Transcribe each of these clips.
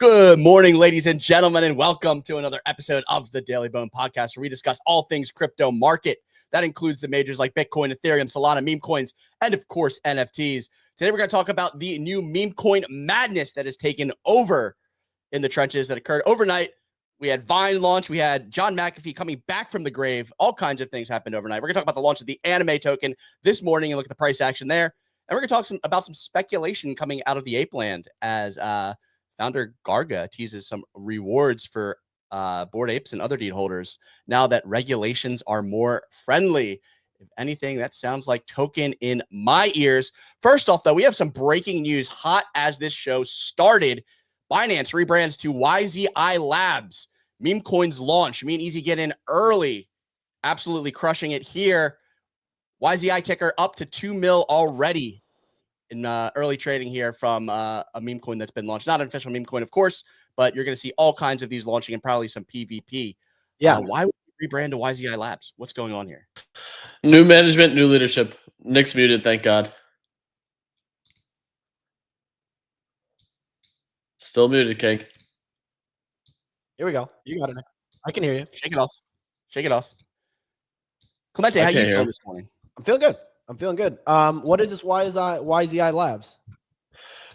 Good morning, ladies and gentlemen, and welcome to another episode of the Daily Bone Podcast, where we discuss all things crypto market. That includes the majors like Bitcoin, Ethereum, Solana, meme coins, and of course, NFTs. Today, we're going to talk about the new meme coin madness that has taken over in the trenches that occurred overnight. We had Vine launch. We had John McAfee coming back from the grave. All kinds of things happened overnight. We're going to talk about the launch of the anime token this morning and look at the price action there. And we're going to talk about some speculation coming out of the ape land as founder Garga teases some rewards for Bored Apes and other deed holders now that regulations are more friendly. If anything, that sounds like token in my ears. First off, though, we have some breaking news hot as this show started. Binance rebrands to YZI Labs. Meme coins launch. Me and Easy get in early. Absolutely crushing it here. YZI ticker up to 2 mil already in early trading here from a meme coin that's been launched. Not an official meme coin, of course, but you're going to see all kinds of these launching and probably some PvP. Yeah. Why would you rebrand to YZI Labs? What's going on here? New management, new leadership. Nick's muted, thank God. Still muted, King. Here we go. You got it. I can hear you. Shake it off. Shake it off. Clemente, how you feeling this morning? I'm feeling good. I'm feeling good. What is this YZI Labs?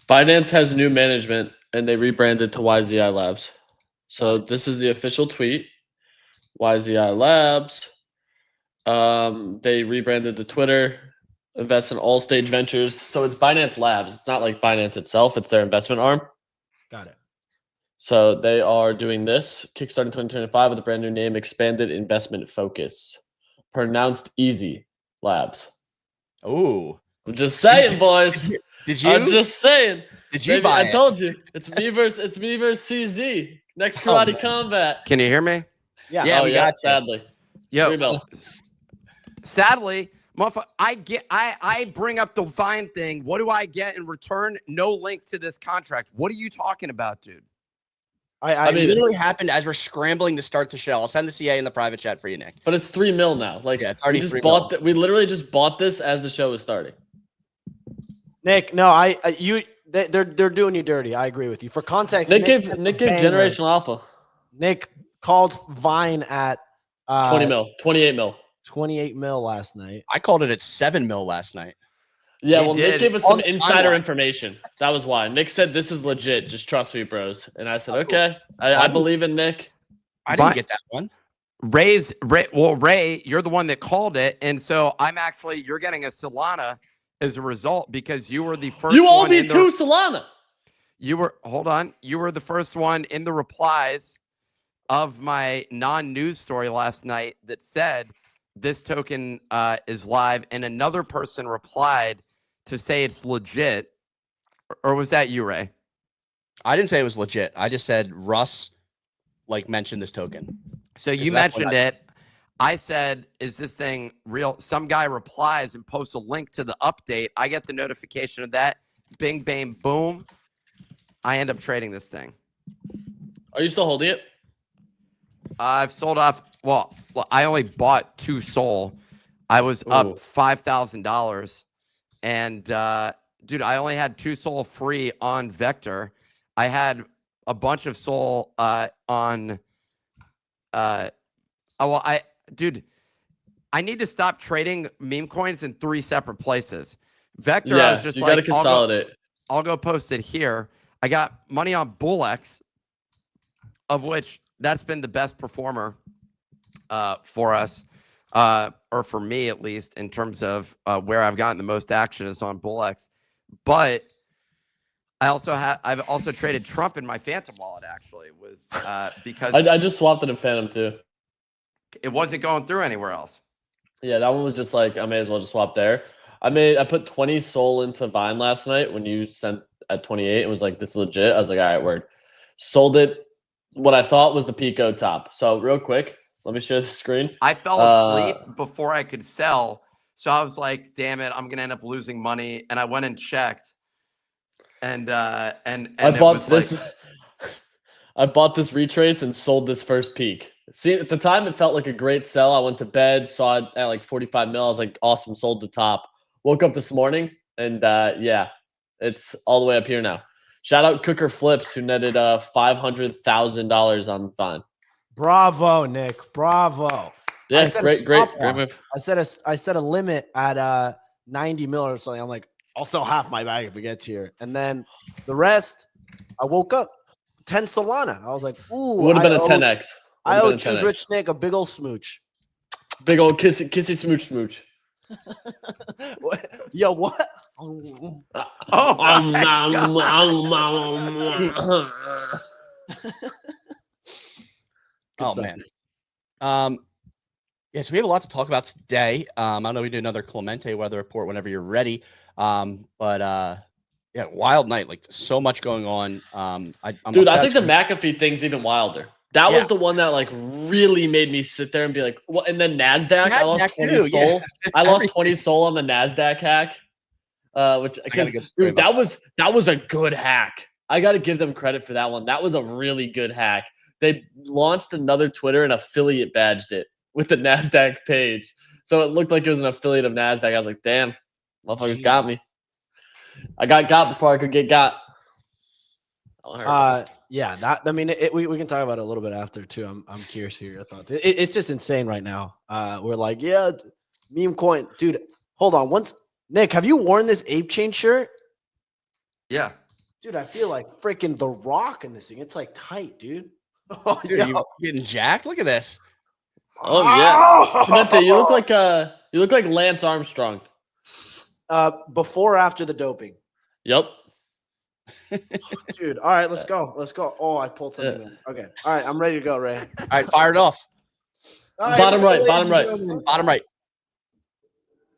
Binance has new management and they rebranded to YZI Labs. So this is the official tweet. YZI Labs. They rebranded to Twitter. Invest in all stage ventures. So it's Binance Labs. It's not like Binance itself. It's their investment arm. Got it. So they are doing this. Kickstarting 2025 with a brand new name. Expanded investment focus. Pronounced easy. Labs. Oh, I'm just saying, boys. Did you? I'm just saying. Did you buy I told you. It's me versus CZ. Next karate combat. Can you hear me? Yeah. We got sadly. Yo. Sadly, I bring up the Vine thing. What do I get in return? No link to this contract. What are you talking about, dude? I mean, it literally happened as we're scrambling to start the show. I'll send the CA in the private chat for you, Nick. But it's 3 mil now. Like, yeah, it's already we 3 mil. mil. We literally just bought this as the show was starting. Nick, no, they're doing you dirty. I agree with you. For context, Nick gave generational alpha. Nick called Vine at 20 mil, 28 mil. 28 mil last night. I called it at 7 mil last night. Yeah, well, Nick gave us some insider information. That was why. Nick said, this is legit. Just trust me, bros. And I said, okay. I believe in Nick. I didn't get that one. Ray, you're the one that called it. And so you're getting a Solana as a result because you were the first one. You owe me 2 Solana. Hold on. You were the first one in the replies of my non-news story last night that said this token is live. And another person replied to say it's legit. Or was that you, Ray? I didn't say it was legit. I just said Russ mentioned this token. So you mentioned it. I said, is this thing real? Some guy replies and posts a link to the update. I get the notification of that. Bing, bang, boom. I end up trading this thing. Are you still holding it? I've sold off. Well, I only bought 2 SOL. I was up $5,000. And, dude, I only had 2 SOL free on Vector. I had a bunch of SOL on. Dude, I need to stop trading meme coins in 3 separate places. Vector, I was just you got to consolidate. I'll go post it here. I got money on BullX, of which that's been the best performer for us, or for me at least, in terms of where I've gotten the most action is on BullX. But I've also traded Trump in my Phantom wallet. Actually, was because I just swapped it in Phantom too. It wasn't going through anywhere else. Yeah, that one was just like, I may as well just swap there. I put 20 SOL into Vine last night when you sent at 28. It was like, this is legit. I was like, all right, word. Sold it. What I thought was the Pico top. So real quick, let me share the screen. I fell asleep before I could sell. So I was like, damn it, I'm going to end up losing money. And I went and checked. And I bought this. I bought this retrace and sold this first peak. See, at the time, it felt like a great sell. I went to bed, saw it at like 45 mil. I was like, awesome, sold the top. Woke up this morning, and yeah, it's all the way up here now. Shout out Cooker Flips, who netted $500,000 on Vine. Bravo, Nick. Bravo. Yeah, I set a great stop move. loss. I set a limit at 90 mil or something. I'm like, I'll sell half my bag if it gets here. And then the rest, I woke up 10 Solana. I was like, ooh. Would have been a 10x. I owe Choose Rich Nick a big old smooch. Big old kissy smooch. Yo, what? Oh, oh man. Yeah, so we have a lot to talk about today. I know we do another Clemente weather report whenever you're ready. Yeah, wild night, like so much going on. I think the McAfee thing's even wilder. That was the one that like really made me sit there and be like, "What?" And then NASDAQ, I lost 20 soul. Yeah. I lost 20 soul on the NASDAQ hack, which because that was a good hack. I got to give them credit for that one. That was a really good hack. They launched another Twitter and affiliate badged it with the NASDAQ page, so it looked like it was an affiliate of NASDAQ. I was like, "Damn, motherfuckers got me." I got before I could get got. Yeah, that I mean, we can talk about it a little bit after too. I'm curious to hear your thoughts. It's just insane right now. We're like, yeah, meme coin, dude. Hold on, Nick, have you worn this Ape Chain shirt? Yeah, dude, I feel like freaking The Rock in this thing. It's like tight, dude. Oh, dude, you getting jacked? Look at this. Oh yeah, Cynthia, you look like Lance Armstrong. Before or after the doping? Yep. Dude, all right, let's go. Oh, I pulled something in. Okay. All right, I'm ready to go, Ray. All right, fire it off. Bottom right.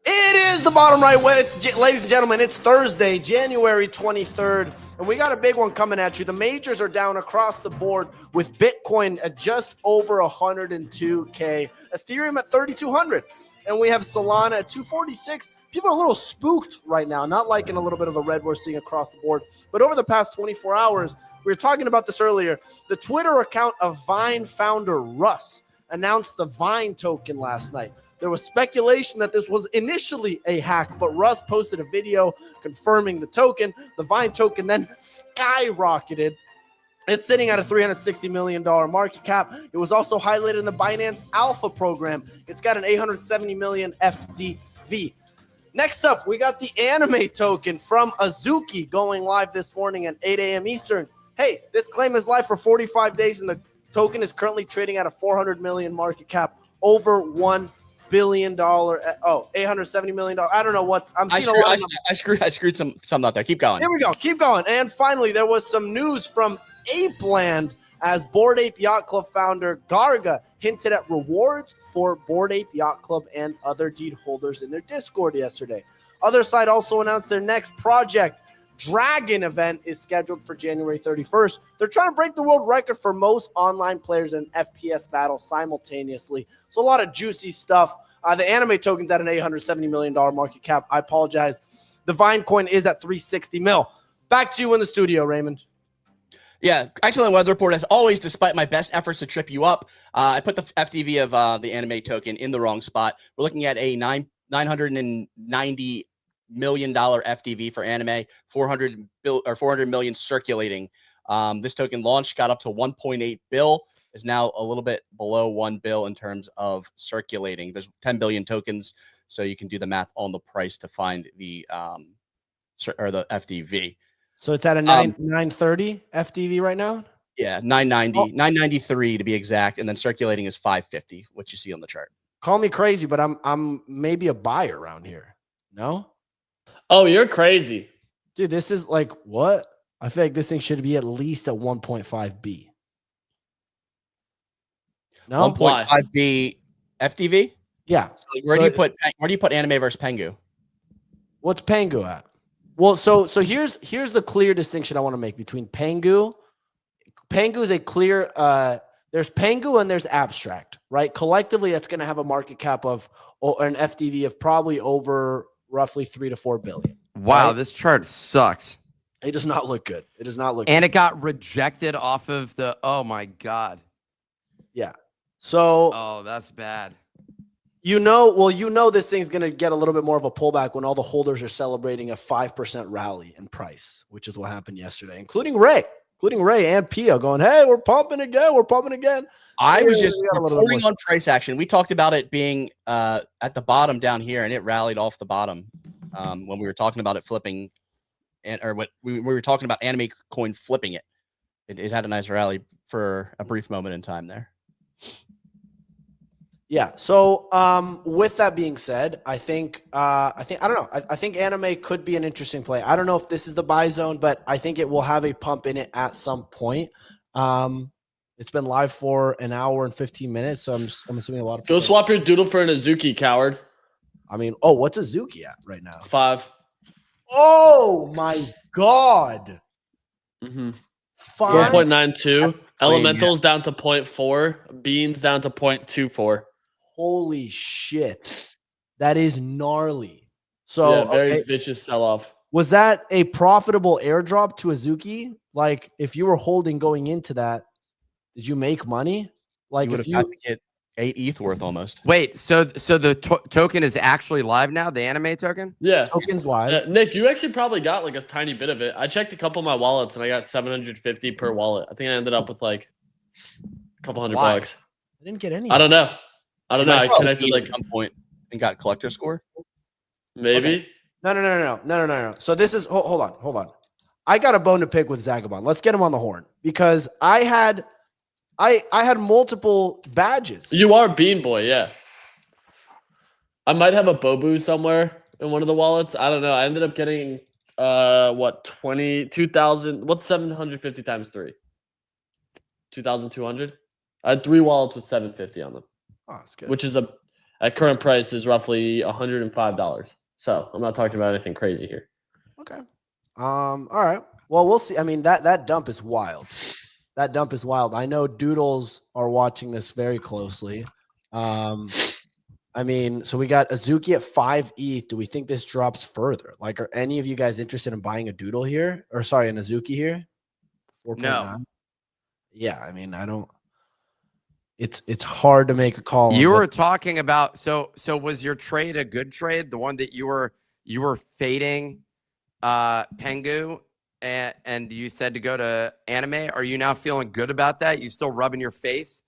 It is the bottom right way. Ladies and gentlemen, it's Thursday, January 23rd, and we got a big one coming at you. The majors are down across the board with Bitcoin at just over 102K, Ethereum at 3,200, and we have Solana at 246. People are a little spooked right now, not liking a little bit of the red we're seeing across the board. But over the past 24 hours, we were talking about this earlier. The Twitter account of Vine founder Russ announced the Vine token last night. There was speculation that this was initially a hack, but Russ posted a video confirming the token. The Vine token then skyrocketed. It's sitting at a $360 million market cap. It was also highlighted in the Binance Alpha program. It's got an 870 million FDV. Next up, we got the anime token from Asuki going live this morning at 8 a.m. Eastern. Hey, this claim is live for 45 days, and the token is currently trading at a 400 million market cap, over $1 billion. $870 million. I don't know what's. I screwed some out there. Keep going. Here we go. Keep going. And finally, there was some news from Apeland as Bored Ape Yacht Club founder Garga hinted at rewards for Bored Ape Yacht Club and other deed holders in their Discord yesterday. Other side also announced their next project Dragon event is scheduled for January 31st. They're trying to break the world record for most online players in FPS battle simultaneously. So a lot of juicy stuff. The anime token's at an $870 million market cap. I apologize. The Vine coin is at 360 mil. Back to you in the studio, Raymond. Yeah, excellent weather report as always, despite my best efforts to trip you up. I put the FDV of the anime token in the wrong spot. We're looking at a $990 million FDV for anime, 400 million circulating. This token launched, got up to 1.8 bill, is now a little bit below 1 bill in terms of circulating. There's 10 billion tokens, so you can do the math on the price to find the FDV. So it's at a 930 FDV right now? Yeah, 990, 993 to be exact, and then circulating is 550, what you see on the chart. Call me crazy, but I'm maybe a buyer around here. No? Oh, you're crazy. Dude, this is like what? I feel like this thing should be at least at 1.5B. No? 1.5B FDV? Yeah. So where do you put anime versus Pengu? What's Pengu at? Well, so here's the clear distinction I want to make between Pengu. Pengu is a clear there's Pengu and there's abstract, right? Collectively, that's going to have a market cap of or an FDV of probably over roughly 3 to 4 billion. Wow, right? This chart sucks. It does not look good. It does not look and good. It got rejected off of the oh my god. Yeah. So oh, that's bad. This thing's going to get a little bit more of a pullback when all the holders are celebrating a 5% rally in price, which is what happened yesterday, including Ray and Pio going, hey, we're pumping again. I was just reporting on price action. We talked about it being at the bottom down here, and it rallied off the bottom when we were talking about it flipping, we were talking about Anime Coin flipping it. It had a nice rally for a brief moment in time there. Yeah. So with that being said, I think Anime could be an interesting play. I don't know if this is the buy zone, but I think it will have a pump in it at some point. It's been live for an hour and 15 minutes, so I'm assuming a lot of people. Go swap your doodle for an Asuki, coward. I mean, what's Asuki at right now? 5. Oh my God. 4.92. Elementals down to 0.4. Beans down to 0.24. Holy shit. That is gnarly. So yeah, very vicious sell-off. Was that a profitable airdrop to Asuki? Like, if you were holding going into that, did you make money? Like, if you get 8 ETH worth almost. Wait, so the token is actually live now? The anime token? Yeah, token's live. Nick, you actually probably got like a tiny bit of it. I checked a couple of my wallets and I got 750 per wallet. I think I ended up with like a couple $100. I didn't get any. I don't know. I connected like at some point and got collector score. Maybe. Okay. No. So this is hold on. I got a bone to pick with Zagabond. Let's get him on the horn because I had multiple badges. You are Bean Boy, yeah. I might have a Bobu somewhere in one of the wallets. I don't know. I ended up getting 22,000. What's 750 times 3? 2,200. I had 3 wallets with 750 on them. Oh, that's good. Which is at current price is roughly $105. So I'm not talking about anything crazy here. Okay. All right. Well, we'll see. I mean, that dump is wild. That dump is wild. I know Doodles are watching this very closely. I mean, so we got Asuki at 5 ETH. Do we think this drops further? Like, are any of you guys interested in buying a Doodle here? Or sorry, an Asuki here? 4.9. No. Yeah, I mean, I don't. It's hard to make a call. You were talking about so was your trade a good trade? The one that you were fading Pengu and you said to go to anime. Are you now feeling good about that? You still rubbing your face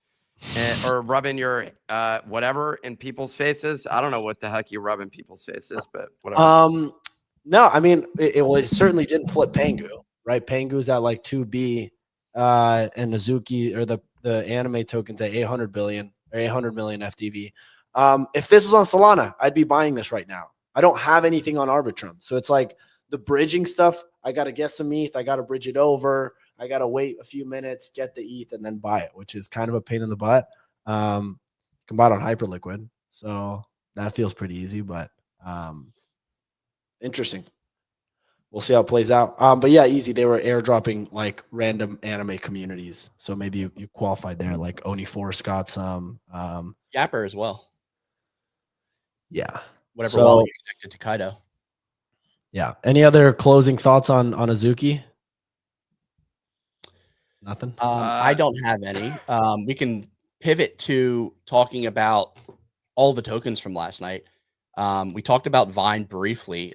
or rubbing your whatever in people's faces? I don't know what the heck you rub in people's faces, but whatever. No, I mean it certainly didn't flip Pengu, right? Pengu's at like 2B and Asuki or the anime tokens at 800 billion or 800 million FDV. If this was on Solana, I'd be buying this right now. I don't have anything on Arbitrum. So it's like the bridging stuff. I got to get some ETH. I got to bridge it over. I got to wait a few minutes, get the ETH, and then buy it, which is kind of a pain in the butt. You can buy it on Hyperliquid. So that feels pretty easy, but interesting. We'll see how it plays out. But yeah, easy. They were airdropping like random anime communities. So maybe you qualified there. Like Oni Force got some. Yapper as well. Yeah. Whatever wallet you connected to Kaido. Yeah. Any other closing thoughts on Asuki? Nothing? I don't have any. We can pivot to talking about all the tokens from last night. We talked about Vine briefly.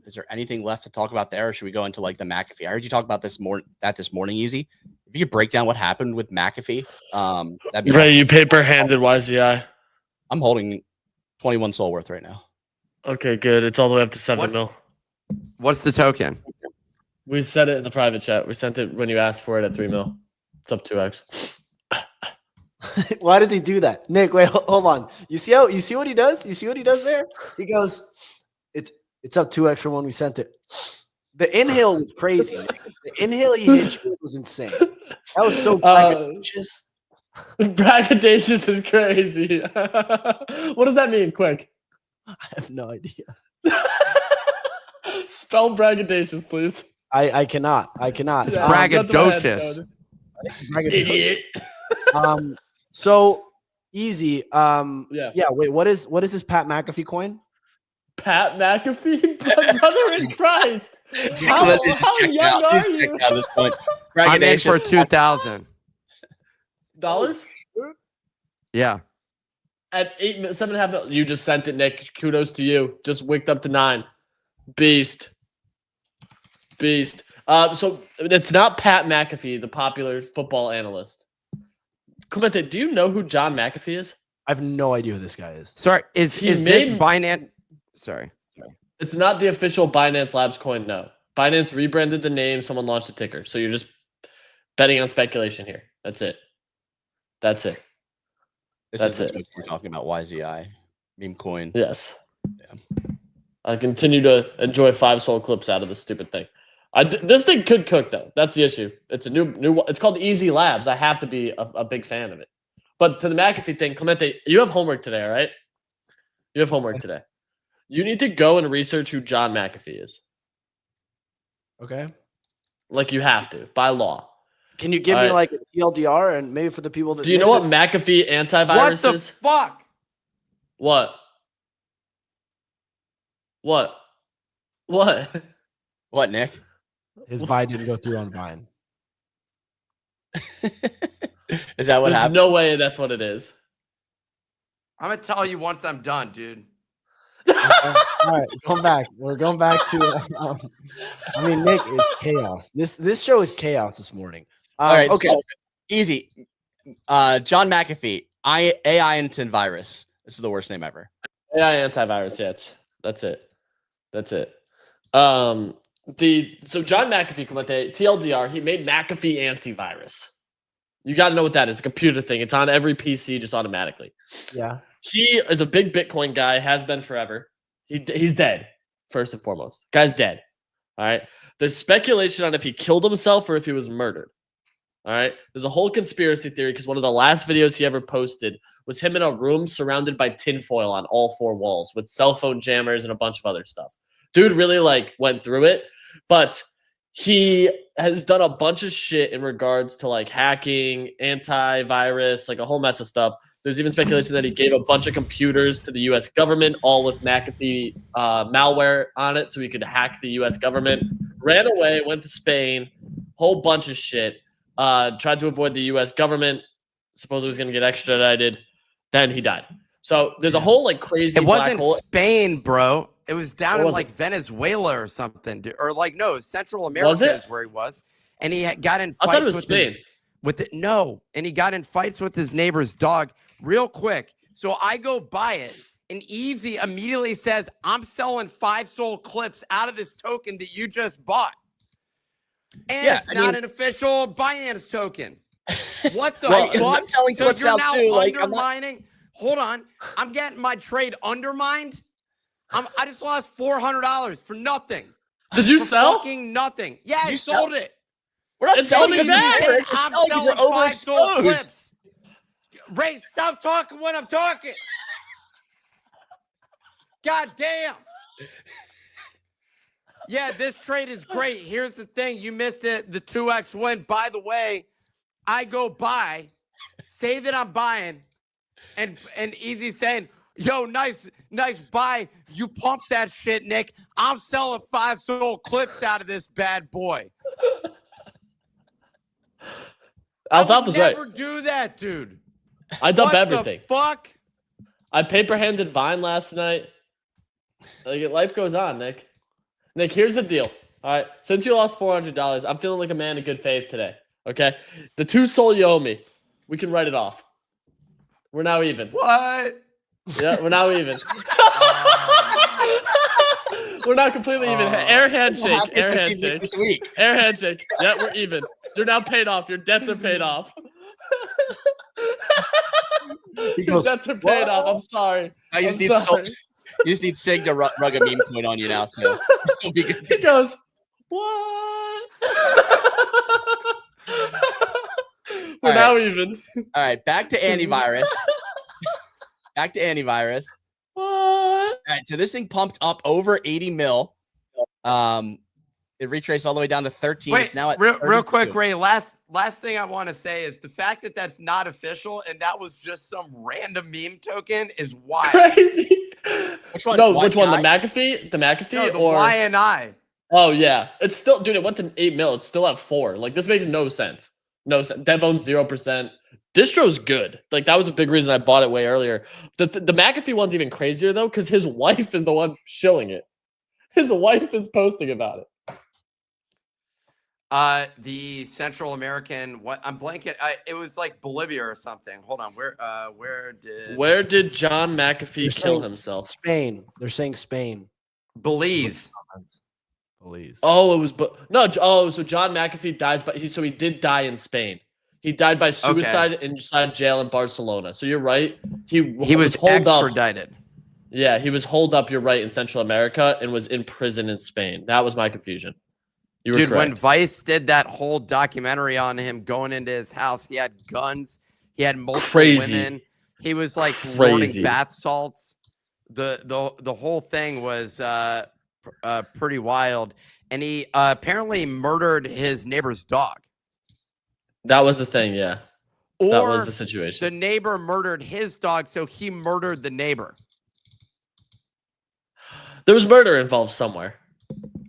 Is there anything left to talk about there, or should we go into like the McAfee? I heard you talk about this morning, Easy. If you could break down what happened with McAfee, that'd be Ray, awesome. you paper-handed YZI. I'm holding 21 soul worth right now. Okay, good. It's all the way up to 7 mil. What's the token? We said it in the private chat. We sent it when you asked for it at 3 mil. It's up 2x. Why does he do that? Nick, wait, hold on. You see what he does? You see what he does there? He goes, it's up 2x from when we sent it. The inhale was crazy. Nick. The inhale he hit you was insane. That was so braggadocious. Braggadocious is crazy. What does that mean? Quick. I have no idea. Spell braggadocious, please. I cannot. It's braggadocious. Idiot. So easy. Yeah. Wait, what is this Pat McAfee coin? Pat McAfee, brother in Christ. How young are you? At this point. I'm in for $2,000. Dollars? Yeah. at 7.5 mil. You just sent it, Nick. Kudos to you. Just wicked up to 9. Beast. So it's not Pat McAfee, the popular football analyst. Clemente, do you know who John McAfee is? I have no idea who this guy is. Sorry, is this Binance? Sorry. It's not the official Binance Labs coin, no. Binance rebranded the name, someone launched a ticker. So you're just betting on speculation here. That's it. This is it. We're talking about YZI, Memecoin. Yes. Yeah. I continue to enjoy 5 soul clips out of this stupid thing. This thing could cook though. That's the issue. It's a new. It's called Easy Labs. I have to be a big fan of it. But to the McAfee thing, Clemente, you have homework today, all right? You have homework today. You need to go and research who John McAfee is. Okay. Like you have to by law. Can you give me like a TLDR and maybe for the people that do you know what McAfee antivirus is? What the fuck? What? What, Nick? His buy didn't go through on Vine. Is that what There's happened? no way that's what it is. I'm gonna tell you once I'm done, dude. All right, going back. We're going back to. Nick is chaos. This show is chaos this morning. All right, okay, so easy. John McAfee, AI antivirus. This is the worst name ever. AI antivirus. Yeah, that's it. So John McAfee, Clemente, TLDR, he made McAfee antivirus. You got to know what that is. A computer thing. It's on every PC just automatically. Yeah. He is a big Bitcoin guy, has been forever. He's dead, first and foremost. Guy's dead. All right. There's speculation on if he killed himself or if he was murdered. All right. There's a whole conspiracy theory because one of the last videos he ever posted was him in a room surrounded by tinfoil on all 4 walls with cell phone jammers and a bunch of other stuff. Dude really went through it, but he has done a bunch of shit in regards to hacking, antivirus, a whole mess of stuff. There's even speculation that he gave a bunch of computers to the U.S. government, all with McAfee malware on it, so he could hack the U.S. government. Ran away, went to Spain, whole bunch of shit. Tried to avoid the U.S. government. Supposedly was going to get extradited. Then he died. So there's a whole crazy. It wasn't black hole. Spain, bro. It was down in Venezuela or something, or no, Central America is where he was, and he got in fights I thought it was Spain. And he got in fights with his neighbor's dog. Real quick, so I go buy it, and Easy immediately says, "I'm selling 5 soul clips out of this token that you just bought, and it's not an official Binance token." What the fuck? I'm selling So clips you're out now too. undermining. Hold on, I'm getting my trade undermined. I just lost $400 for nothing. Did you sell? Fucking nothing. Yeah, I sold it. We're not selling it back. I'm selling 5 soul clips. Ray, stop talking when I'm talking. God damn. Yeah, this trade is great. Here's the thing. You missed it. The 2x win. By the way, I go buy, say that I'm buying, and Easy saying, yo, nice buy. You pump that shit, Nick. I'm selling 5 soul clips out of this bad boy. Altaf was right. Never do that, dude. I dump everything. The fuck? I paper-handed Vine last night. Life goes on, Nick. Nick, here's the deal. All right, since you lost $400, I'm feeling like a man of good faith today. Okay, the 2 soul you owe me, we can write it off. We're now even. What? Yeah, we're now even. We're not completely even. Air handshake. Air handshake. This week. Air handshake. Yeah, we're even. You're now paid off. Your debts are paid off. Your debts are paid off. I'm sorry. You just need Sig to rug a meme coin on you now too. He goes, what? We're now even. All right, back to antivirus. What? All right, so this thing pumped up over 80 mil. It retraced all the way down to 13. Wait, it's now at real quick, Ray. Last thing I want to say is the fact that that's not official and that was just some random meme token is wild. Crazy. Which one? No, which one? The McAfee? The McAfee? No, the or YNI. Oh yeah, it's still, dude. It went to 8 mil. It's still at 4. This makes no sense. No sense. Dev owns 0%. Distro's good. Like that was a big reason I bought it way earlier. The McAfee one's even crazier though, because his wife is the one shilling it. His wife is posting about it. The Central American, what I'm blanking. It was like Bolivia or something. Hold on, where did John McAfee kill himself? Spain. They're saying Spain. Belize. Oh, it was so John McAfee dies, but he did die in Spain. He died by suicide inside jail in Barcelona. So you're right. He was extradited. Yeah, he was holed up. You're right, in Central America and was in prison in Spain. That was my confusion. You were Dude, correct. when Vice did that whole documentary on him going into his house, he had guns. He had multiple women. He was like snorting bath salts. The whole thing was pretty wild. And he apparently murdered his neighbor's dog. That was the thing, yeah. Or that was the situation. The neighbor murdered his dog, so he murdered the neighbor. There was murder involved somewhere.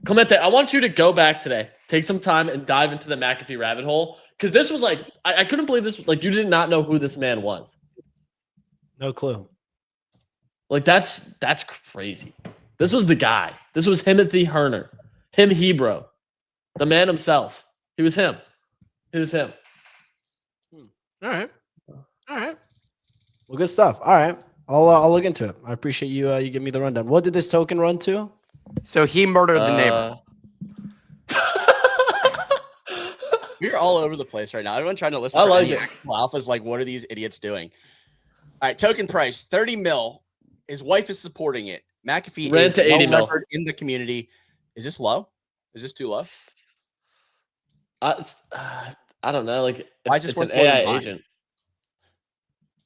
Clemente, I want you to go back today, take some time and dive into the McAfee rabbit hole. Because this was like, I couldn't believe this. Like, you did not know who this man was. No clue. Like, that's crazy. This was the guy. This was Timothy Herner. Him Hebrew. The man himself. He was him. It was him. All right. Well, good stuff. All right. I'll look into it. I appreciate you you give me the rundown. What did this token run to? So he murdered the neighbor. We're all over the place right now. Everyone trying to listen I for like any it. actual alphas. Like, what are these idiots doing? All right, token price 30 mil. His wife is supporting it. McAfee Ran is to 80 mil in the community. Is this low? Is this too low? I don't know. Like, why is this it's worth an more than AI mine? agent.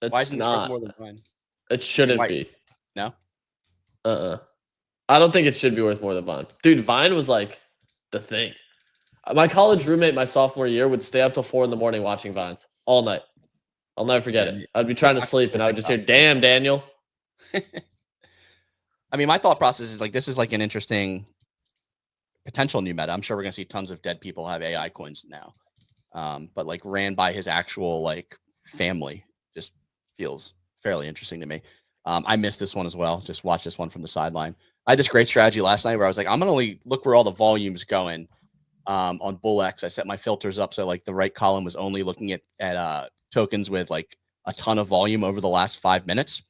Why isn't this worth not. more than mine? It shouldn't be. No. I don't think it should be worth more than Vine. Dude, Vine was like the thing. My college roommate, my sophomore year, would stay up till 4 a.m. watching Vines all night. I'll never forget it. I'd be trying to sleep and I would just hear, "Damn, Daniel." I mean, my thought process is like, this is like an interesting potential new meta. I'm sure we're going to see tons of dead people have AI coins now. But like ran by his actual like family just feels fairly interesting to me. I missed this one as well. Just watch this one from the sideline. I had this great strategy last night where I was like, I'm going to only look where all the volume's going on BullX. I set my filters up so like the right column was only looking at tokens with like a ton of volume over the last 5 minutes.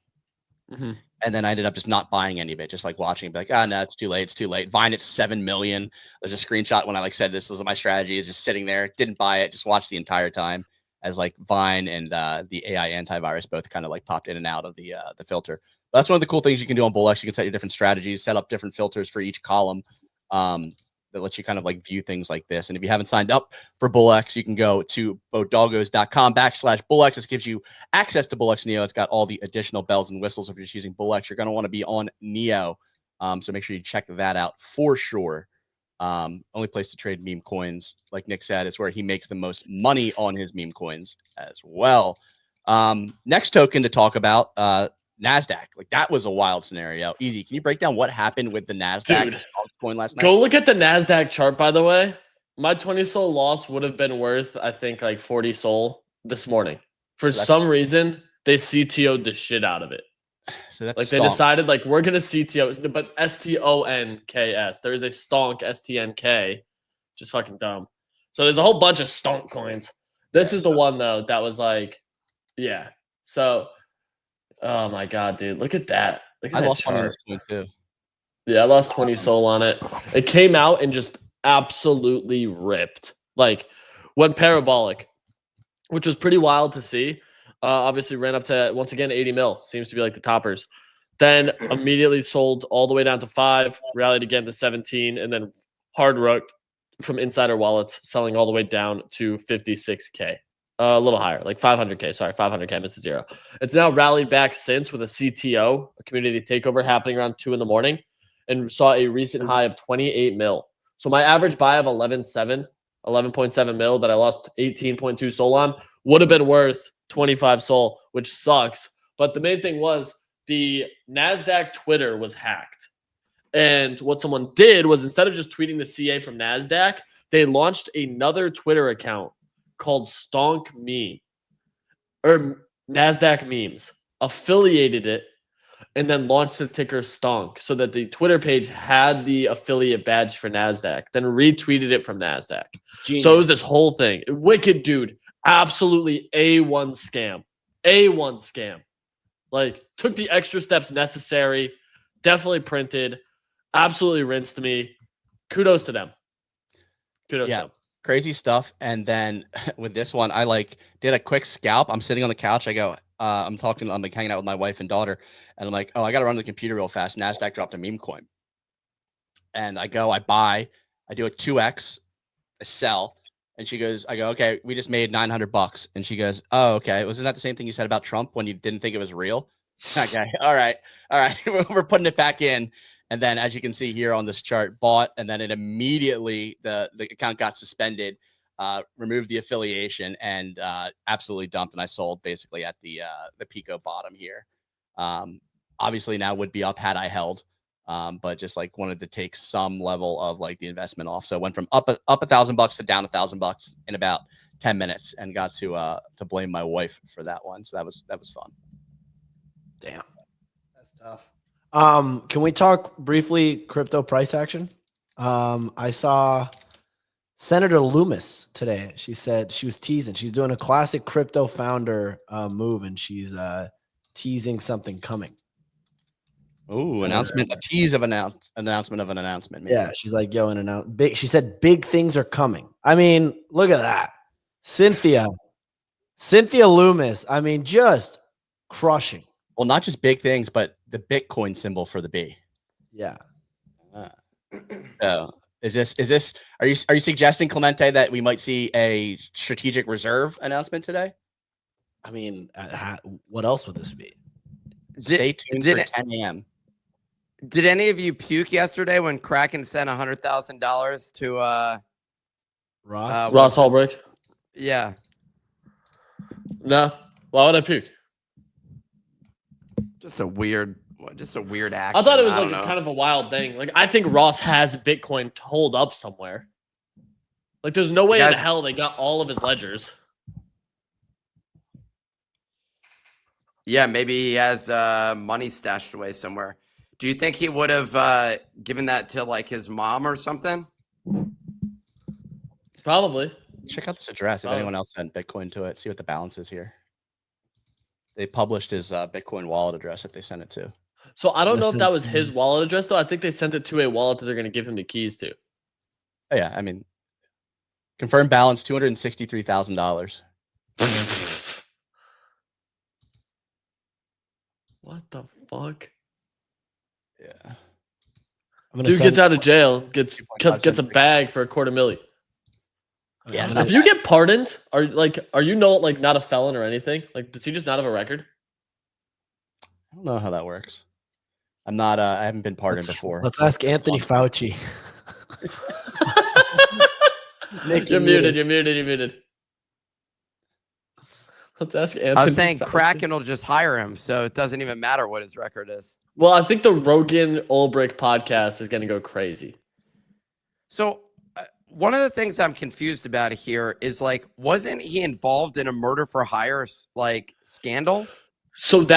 Mm-hmm. And then I ended up just not buying any of it, just like watching, be like, no, it's too late. It's too late. Vine at 7 million. There's a screenshot when I like said this is my strategy, is just sitting there, didn't buy it, just watched the entire time as like Vine and the AI antivirus both kind of like popped in and out of the filter. But that's one of the cool things you can do on BullX. You can set your different strategies, set up different filters for each column. That lets you kind of like view things like this. And if you haven't signed up for BullX, you can go to bodoggos.com/BullX. This gives you access to BullX Neo. It's got all the additional bells and whistles. If you're just using BullX, you're going to want to be on Neo. So make sure you check that out for sure. Only place to trade meme coins, like Nick said, is where he makes the most money on his meme coins as well. Next token to talk about, NASDAQ. Like, that was a wild scenario. Easy. Can you break down what happened with the NASDAQ coin last night? Go look at the NASDAQ chart, by the way. My 20 soul loss would have been worth, I think, like 40 soul this morning. For some reason, they CTO'd the shit out of it. So that's like, they decided, like, we're going to CTO, but STONKS. There is a stonk, STNK. Just fucking dumb. So there's a whole bunch of stonk coins. This is the one, though, that was like, yeah. So, oh my God, dude. Look at that. Look at I that lost money on chart. this coin too. Yeah, I lost 20 soul on it. It came out and just absolutely ripped. Like, went parabolic, which was pretty wild to see. Obviously ran up to, once again, 80 mil. Seems to be like the toppers. Then immediately sold all the way down to 5, rallied again to 17, and then hard rooked from insider wallets, selling all the way down to 56K. A little higher, like 500K. Sorry, 500K, missed a 0. It's now rallied back since with a CTO, a community takeover, happening around 2 a.m, and saw a recent high of 28 mil. So my average buy of 11.7 mil that I lost 18.2 soul on would have been worth 25 soul, which sucks. But the main thing was the NASDAQ Twitter was hacked. And what someone did was, instead of just tweeting the CA from NASDAQ, they launched another Twitter account called Stonk Me. or NASDAQ memes, affiliated it, and then launched the ticker stonk so that the Twitter page had the affiliate badge for NASDAQ, then retweeted it from NASDAQ. Genius. So it was this whole thing. Wicked dude. Absolutely A1 scam. A1 scam. Like, took the extra steps necessary. Definitely printed. Absolutely rinsed me. Kudos to them. Kudos to them. Crazy stuff. And then with this one, I like did a quick scalp. I'm sitting on the couch. I go, I'm like hanging out with my wife and daughter. And I'm like, oh, I got to run to the computer real fast. NASDAQ dropped a meme coin. And I go, I buy, I do a 2X, I sell. And she goes, I go, okay, we just made $900. And she goes, oh, okay. Wasn't that the same thing you said about Trump when you didn't think it was real? Okay. All right. We're putting it back in. And then as you can see here on this chart, bought, and then it immediately, the account got suspended, removed the affiliation, and absolutely dumped. And I sold basically at the Pico bottom here. Obviously now would be up had I held, but just like wanted to take some level of like the investment off. So it went from up $1,000 to down $1,000 in about 10 minutes, and got to blame my wife for that one. So that was fun. Damn, that's tough. Can we talk briefly crypto price action? I saw Senator Lummis today. She said she was teasing. She's doing a classic crypto founder move, and she's teasing something coming. Ooh, announcement, a tease of announcement of an announcement. Maybe. Yeah, she's like, yo, big. She said big things are coming. I mean, look at that. Cynthia Lummis. I mean, just crushing. Well, not just big things, but the Bitcoin symbol for the B. Yeah. So are you suggesting, Clemente, that we might see a strategic reserve announcement today? I mean, what else would this be? Stay tuned for 10 a.m. Did any of you puke yesterday when Kraken sent $100,000 to Ross Ulbricht? Yeah. No. Why would I puke? Just a weird action. I thought it was like kind of a wild thing. Like, I think Ross has Bitcoin holed up somewhere. Like, there's no way in the hell they got all of his ledgers. Yeah, maybe he has money stashed away somewhere. Do you think he would have given that to like his mom or something? Probably. Check out this address if anyone else sent Bitcoin to it. See what the balance is here. They published his Bitcoin wallet address if they sent it to. So I don't know if that was his wallet address, though. I think they sent it to a wallet that they're going to give him the keys to. Oh, yeah. I mean, confirmed balance, $263,000. What the fuck? Yeah. Dude gets out of jail, gets a bag for $250,000. Yeah. If you get pardoned, are you not a felon or anything? Like, does he just not have a record? I don't know how that works. I'm not. I haven't been pardoned before. Let's ask Anthony Fauci. Nick, you're muted. Let's ask Anthony. I was saying Fauci. Kraken will just hire him, so it doesn't even matter what his record is. Well, I think the Rogan Ulbricht podcast is going to go crazy. So one of the things I'm confused about here is like, wasn't he involved in a murder for hire like scandal? So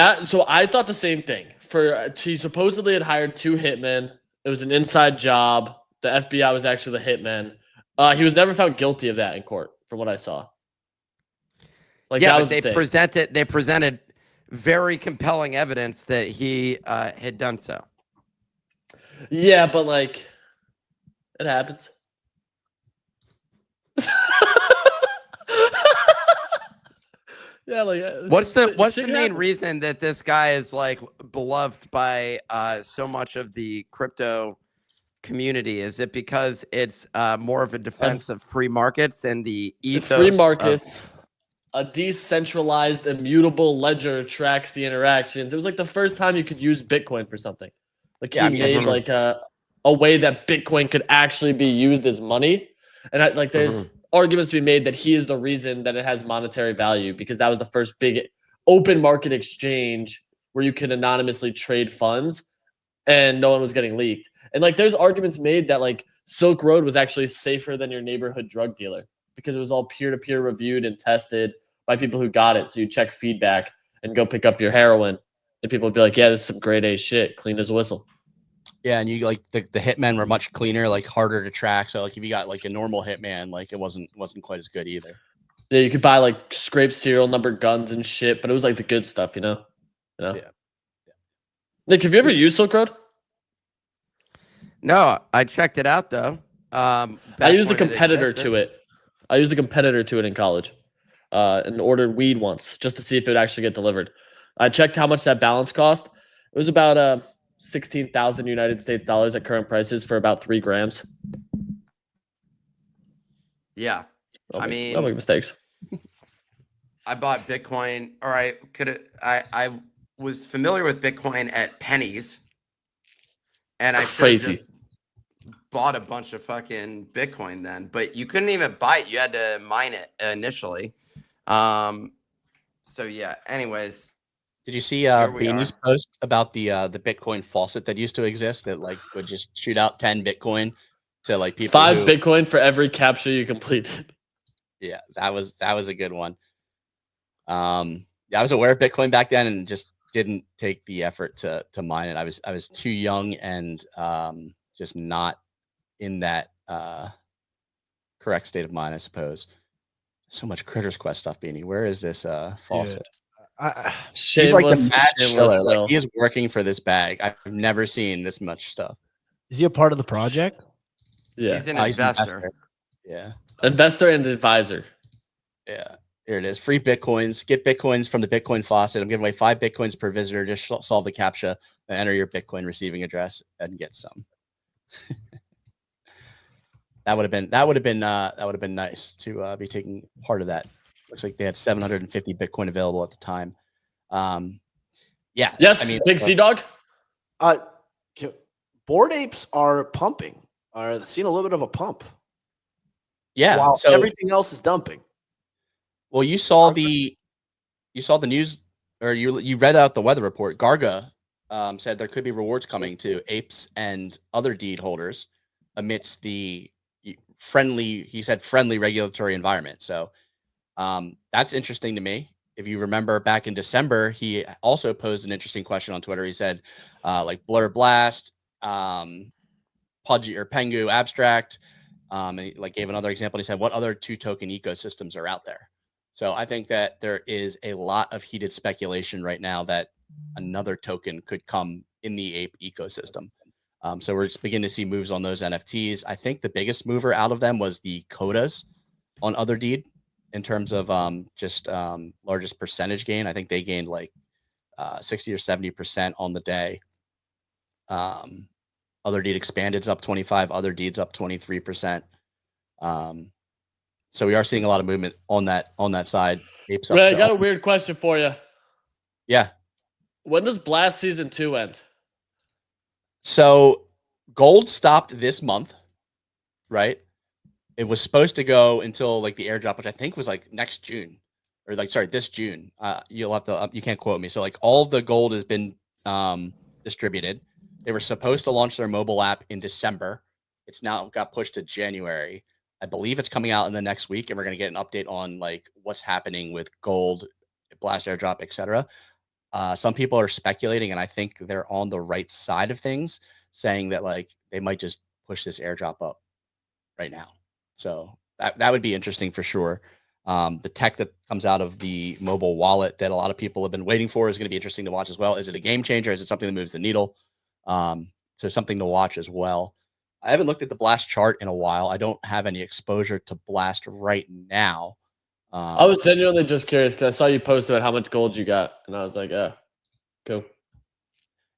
I thought the same thing. She supposedly had hired 2 hitmen. It was an inside job. The FBI was actually the hitmen. He was never found guilty of that in court, from what I saw. Like, yeah, that but was they presented very compelling evidence that he had done so. Yeah, but like, it happens. Yeah, like, what's the main reason that this guy is like beloved by so much of the crypto community? Is it because it's more of a defense of free markets and the ethos? Free markets, a decentralized, immutable ledger tracks the interactions. It was like the first time you could use Bitcoin for something. Like, he made like a way that Bitcoin could actually be used as money. And there's arguments to be made that he is the reason that it has monetary value, because that was the first big open market exchange where you could anonymously trade funds and no one was getting leaked. And like, there's arguments made that like Silk Road was actually safer than your neighborhood drug dealer because it was all peer-to-peer reviewed and tested by people who got it. So you check feedback and go pick up your heroin, and people would be like, "Yeah, this is some grade A shit, clean as a whistle." Yeah, and you like the hitmen were much cleaner, like harder to track. So like if you got like a normal hitman, like it wasn't quite as good either. Yeah, you could buy like scrape serial number guns and shit, but it was like the good stuff, you know? Yeah. Nick, have you ever used Silk Road? No, I checked it out though. I used a competitor to it. I used a competitor to it in college, and ordered weed once just to see if it would actually get delivered. I checked how much that balance cost. It was about 16,000 United States dollars at current prices for about 3 grams. Yeah. I'll make mistakes. I bought Bitcoin. All right. I was familiar with Bitcoin at pennies. And I should have just bought a bunch of fucking Bitcoin then. But you couldn't even buy it. You had to mine it initially. So yeah. Anyways. Did you see Beanie's post about the Bitcoin faucet that used to exist that like would just shoot out 10 Bitcoin to like people? 5 Bitcoin for every capture you completed. Yeah, that was a good one. Yeah, I was aware of Bitcoin back then and just didn't take the effort to mine it. I was too young and just not in that correct state of mind, I suppose. So much Critters Quest stuff, Beanie. Where is this faucet? He's like the mad chiller. Like he is working for this bag. I've never seen this much stuff. Is he a part of the project? Yeah, he's an investor. Yeah, investor and advisor. Yeah, here it is. Free Bitcoins. Get Bitcoins from the Bitcoin faucet. I'm giving away 5 Bitcoins per visitor. Just solve the CAPTCHA and enter your Bitcoin receiving address and get some. That would have been nice to be taking part of that. Looks like they had 750 Bitcoin available at the time. Yeah. Yes, I mean, Big Sea Dog. Bored apes are pumping. Are seeing a little bit of a pump. Yeah. While so everything else is dumping. Well, you saw the news, or you read out the weather report. Garga said there could be rewards coming to apes and other deed holders amidst the friendly regulatory environment. So that's interesting to me. If you remember back in December, he also posed an interesting question on Twitter. He said, like Blur Blast, Pudgy or Pengu Abstract, and he like gave another example. He said, what other 2-token ecosystems are out there? So I think that there is a lot of heated speculation right now that another token could come in the ape ecosystem. So we're just beginning to see moves on those NFTs. I think the biggest mover out of them was the Codas on Other Deed in terms of largest percentage gain. I think they gained like 60 or 70% on the day. Other Deed Expanded's up 25, Other Deed's up 23%. So we are seeing a lot of movement on that side. Apes Ray, I got a weird question for you. Yeah. When does Blast Season 2 end? So gold stopped this month, right? It was supposed to go until like the airdrop, which I think was like next June, or like, sorry, this June. You'll have to, you can't quote me. So like all the gold has been distributed. They were supposed to launch their mobile app in December. It's now got pushed to January. I believe it's coming out in the next week, and we're going to get an update on like what's happening with gold, Blast airdrop, etc. Some people are speculating, and I think they're on the right side of things, saying that like they might just push this airdrop up right now. So that would be interesting for sure. The tech that comes out of the mobile wallet that a lot of people have been waiting for is going to be interesting to watch as well. Is it a game changer? Is it something that moves the needle? So something to watch as well. I haven't looked at the Blast chart in a while. I don't have any exposure to Blast right now. I was genuinely just curious because I saw you post about how much gold you got, and I was like, yeah, cool.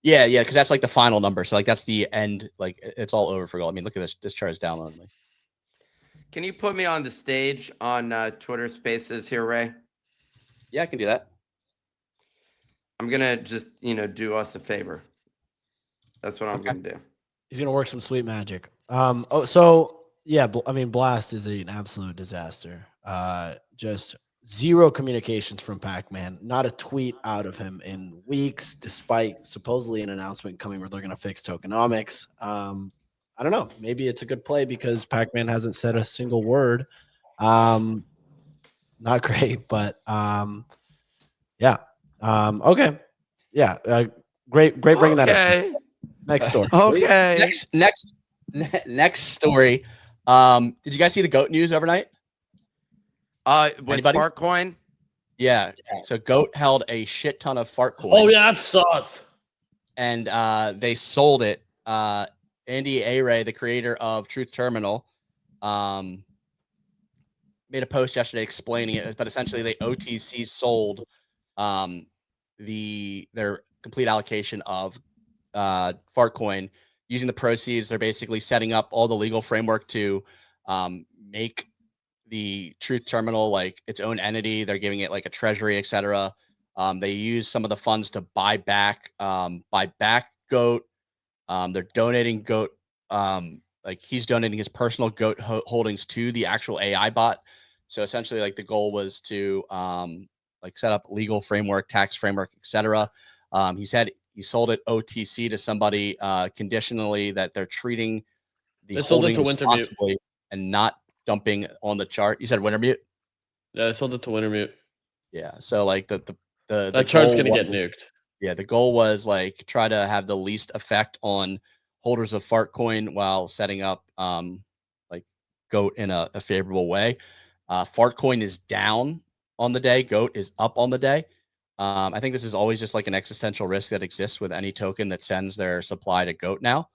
Yeah, because that's like the final number. So like that's the end. Like it's all over for gold. I mean, look at this. This chart is down on me. Can you put me on the stage on Twitter Spaces here, Ray? Yeah, I can do that. I'm gonna just do us a favor. That's what I'm gonna do. He's gonna work some sweet magic. So yeah, I mean, Blast is an absolute disaster. Just zero communications from Pac-Man. Not a tweet out of him in weeks, despite supposedly an announcement coming where they're gonna fix tokenomics. I don't know. Maybe it's a good play because Pac-Man hasn't said a single word. not great, but yeah. Okay. Yeah. Great bringing that up. Okay. Next story. Okay. Next story. Did you guys see the GOAT news overnight? With Anybody? Fart Coin. Yeah. So GOAT held a shit ton of fart coin. Oh yeah, that's sauce. And they sold it. Andy Aray, the creator of Truth Terminal, made a post yesterday explaining it, but essentially they OTC sold their complete allocation of Fartcoin. Using the proceeds, they're basically setting up all the legal framework to make the Truth Terminal like its own entity. They're giving it like a treasury, etc. They use some of the funds to buy back GOAT. They're donating GOAT. Like he's donating his personal GOAT holdings to the actual AI bot. So essentially, like the goal was to like set up legal framework, tax framework, etc. He said he sold it OTC to somebody conditionally that they're treating the They sold it holding to Wintermute responsibly and not dumping on the chart. You said Wintermute? Yeah, they sold it to Wintermute. Yeah. So like the That chart's gonna get nuked. Yeah, the goal was like try to have the least effect on holders of Fartcoin while setting up like GOAT in a favorable way. Fartcoin is down on the day. GOAT is up on the day. I think this is always just like an existential risk that exists with any token that sends their supply to GOAT now,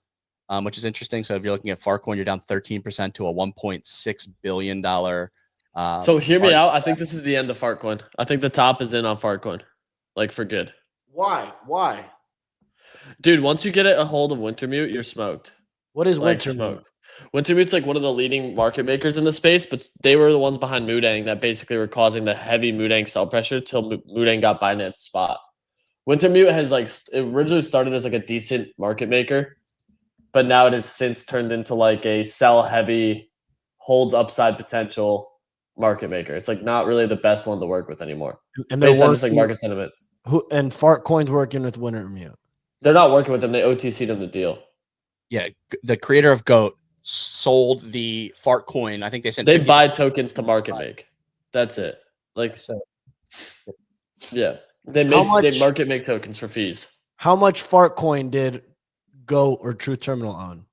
which is interesting. So if you're looking at Fartcoin, you're down 13% to a $1.6 billion. So hear me out. I think this is the end of Fartcoin. I think the top is in on Fartcoin, like for good. Why? Dude, once you get a hold of Wintermute, you're smoked. What is Like Wintermute? smoke. Wintermute's like one of the leading market makers in the space, but they were the ones behind Mudang that basically were causing the heavy Mudang sell pressure till Mudang got Binance spot. Wintermute has like it originally started as like a decent market maker, but now it has since turned into like a sell heavy, holds upside potential market maker. It's like not really the best one to work with anymore. And they're based on just like working, market sentiment. and Fartcoin's working with Wintermute. They're not working with them. They OTC'd them the deal. Yeah, the creator of GOAT sold the Fartcoin. I think they sent. They 50 buy tokens to market make. That's it. Like so. Yeah, they market make tokens for fees. How much Fartcoin did GOAT or Truth Terminal own?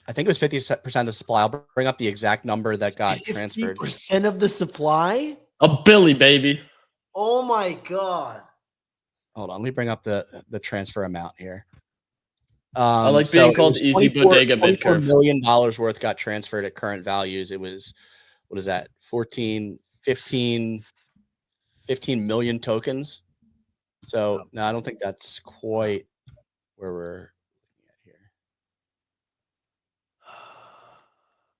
I think it was 50% of the supply. I'll bring up the exact number that got transferred. 50% of the supply? A Billy, baby. Oh my god! Hold on, let me bring up the transfer amount here. I like being called easy bodega mid curve. $24 million worth got transferred at current values. It was, what is that? 15 million tokens. So no, I don't think that's quite where we're looking at here.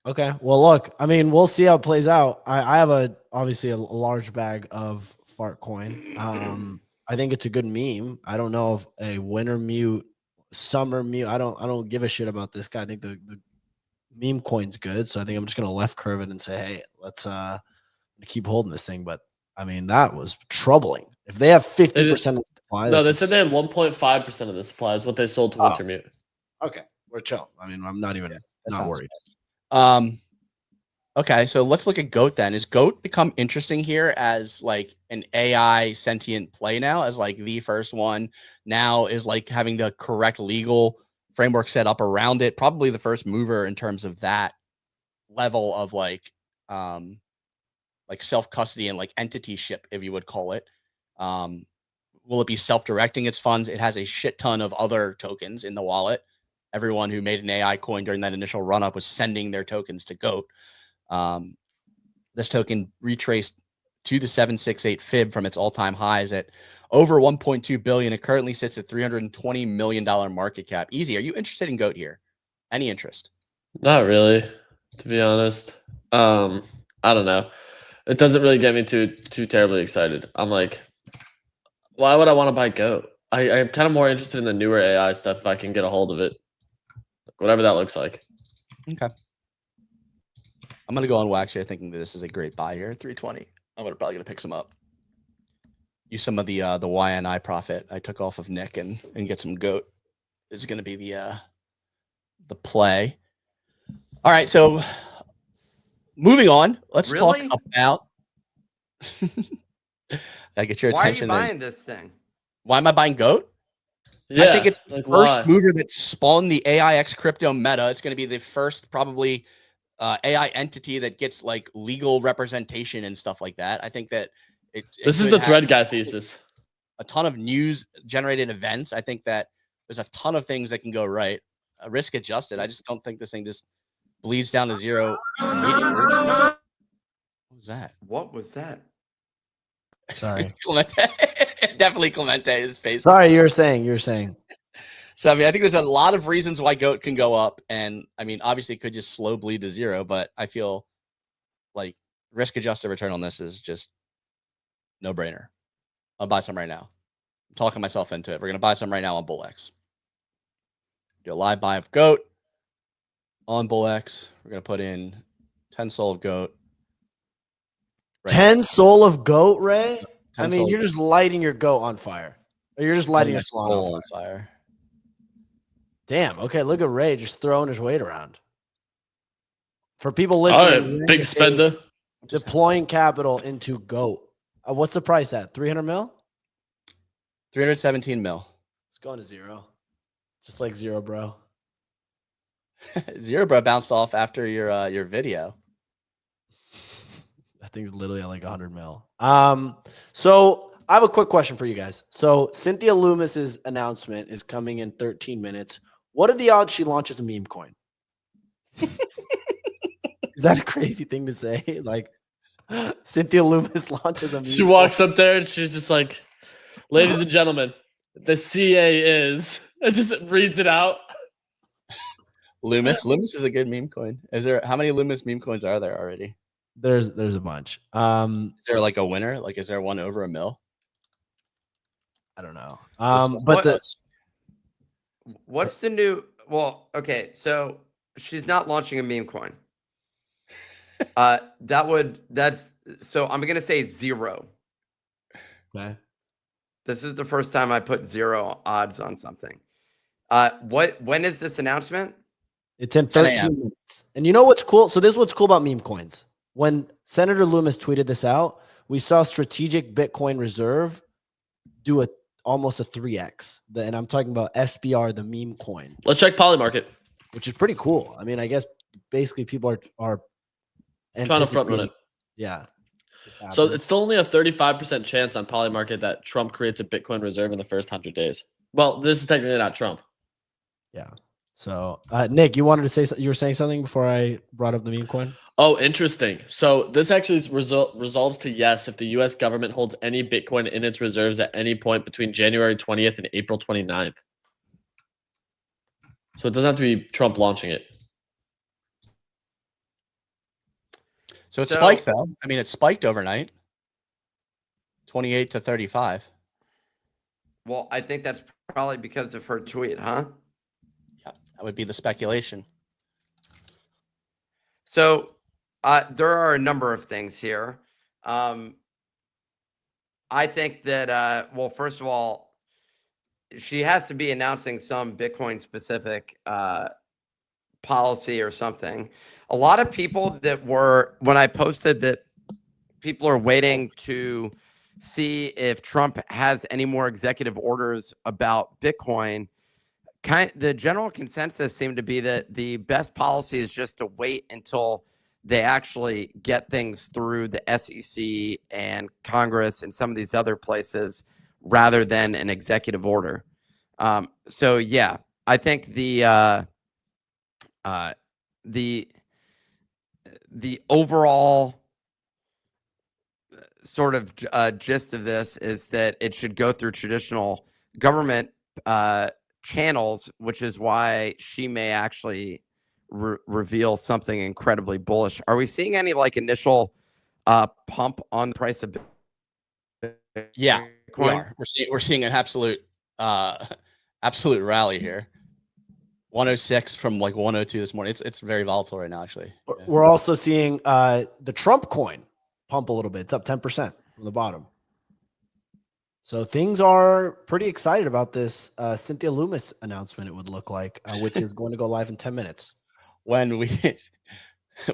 Okay. Well, look, I mean, we'll see how it plays out. I have obviously a large bag of Fartcoin. I think it's a good meme. I don't know if a Wintermute, summer mute. I don't give a shit about this guy. I think the meme coin's good. So I think I'm just gonna left curve it and say, hey, let's keep holding this thing. But I mean, that was troubling. If they have 50% of the supply, no, they said they had 1.5% of the supply is what they sold to Wintermute. Okay, we're chill. I mean, I'm not even not worried. Okay, so let's look at GOAT then. Is GOAT become interesting here as like an AI sentient play now, as like the first one now is like having the correct legal framework set up around it? Probably the first mover in terms of that level of like self-custody and like entityship, if you would call it. Will it be self-directing its funds? It has a shit ton of other tokens in the wallet. Everyone who made an AI coin during that initial run-up was sending their tokens to GOAT. This token retraced to the 768 fib from its all-time highs at over 1.2 billion. It currently sits at $320 million market cap. Easy. Are you interested in GOAT here? Any interest? Not really, to be honest. I don't know. It doesn't really get me too terribly excited. I'm like, why would I want to buy GOAT? I'm kind of more interested in the newer AI stuff if I can get a hold of it. Whatever that looks like. Okay. I'm going to go on Wax here thinking that this is a great buy here at 320. I'm probably going to pick some up. Use some of the YNI profit I took off of Nick and get some GOAT. This is going to be the play. All right, so moving on. Let's talk about I get your Why are you attention. Then. buying this thing? Why am I buying GOAT? Yeah, I think it's the like first why? mover that spawned the AIX crypto meta. It's going to be the first probably AI entity that gets like legal representation and stuff like that. I think that This is could the have thread guy thesis. a ton of news generated events. I think that there's a ton of things that can go right. Risk adjusted. I just don't think this thing just bleeds down to zero immediately. What was that? What was that? Sorry. Clemente. Definitely Clemente is face. Sorry, you were saying. So I mean, I think there's a lot of reasons why GOAT can go up, and I mean, obviously, it could just slow bleed to zero. But I feel like risk-adjusted return on this is just no brainer. I'll buy some right now. I'm talking myself into it. We're gonna buy some right now on BullX. Do a live buy of GOAT on BullX. We're gonna put in 10 SOL of GOAT. Right 10 SOL of GOAT, Ray? 10 I mean, SOL you're of just lighting your GOAT on fire. Or you're just lighting your SOL salon on fire. Damn. Okay, look at Ray just throwing his weight around. For people All listening, right, big spender. deploying capital into GOAT. What's the price at? 300 mil? 317 mil. It's going to zero. Just like zero, bro. Zero, bro, bounced off after your video. That thing's literally at like 100 mil. So I have a quick question for you guys. So Cynthia Lummis's announcement is coming in 13 minutes. What are the odds she launches a meme coin? Is that a crazy thing to say? Like Cynthia Lummis launches a meme She walks up there and she's just like, ladies and gentlemen, the CA is, and just reads it out. Lummis. Lummis is a good meme coin. How many Lummis meme coins are there already? There's a bunch. Is there like a winner? Like, is there one over a mil? I don't know. What's the new? Well, okay, so she's not launching a meme coin. So I'm gonna say zero. Okay. This is the first time I put zero odds on something. When is this announcement? It's in 13 minutes. And you know what's cool? So this is what's cool about meme coins. When Senator Lummis tweeted this out, we saw Strategic Bitcoin Reserve do almost a 3x. And I'm talking about SBR, the meme coin. Let's check Polymarket. Which is pretty cool. I mean, I guess basically people are trying to front run it. Yeah. So it's still only a 35% chance on Polymarket that Trump creates a Bitcoin reserve in the first 100 days. Well, this is technically not Trump. Yeah. So, Nick, you wanted to say you were saying something before I brought up the meme coin? Oh, interesting. So this actually resolves to yes if the U.S. government holds any Bitcoin in its reserves at any point between January 20th and April 29th. So it doesn't have to be Trump launching it. So it spiked though. I mean, it spiked overnight. 28 to 35. Well, I think that's probably because of her tweet, huh? Yeah, that would be the speculation. So there are a number of things here. I think that, well, first of all, she has to be announcing some Bitcoin specific policy or something. A lot of people that were, when I posted that people are waiting to see if Trump has any more executive orders about Bitcoin, the general consensus seemed to be that the best policy is just to wait until they actually get things through the SEC and Congress and some of these other places rather than an executive order. So yeah, I think the overall sort of gist of this is that it should go through traditional government channels, which is why she may actually reveal something incredibly bullish. Are we seeing any like initial pump on the price of Bitcoin? Yeah, we are. We're seeing an absolute rally here. 106 from like 102 this morning. It's very volatile right now, actually. Yeah. We're also seeing the Trump coin pump a little bit. It's up 10% from the bottom. So things are pretty excited about this Cynthia Lummis announcement, it would look like, which is going to go live in 10 minutes. When we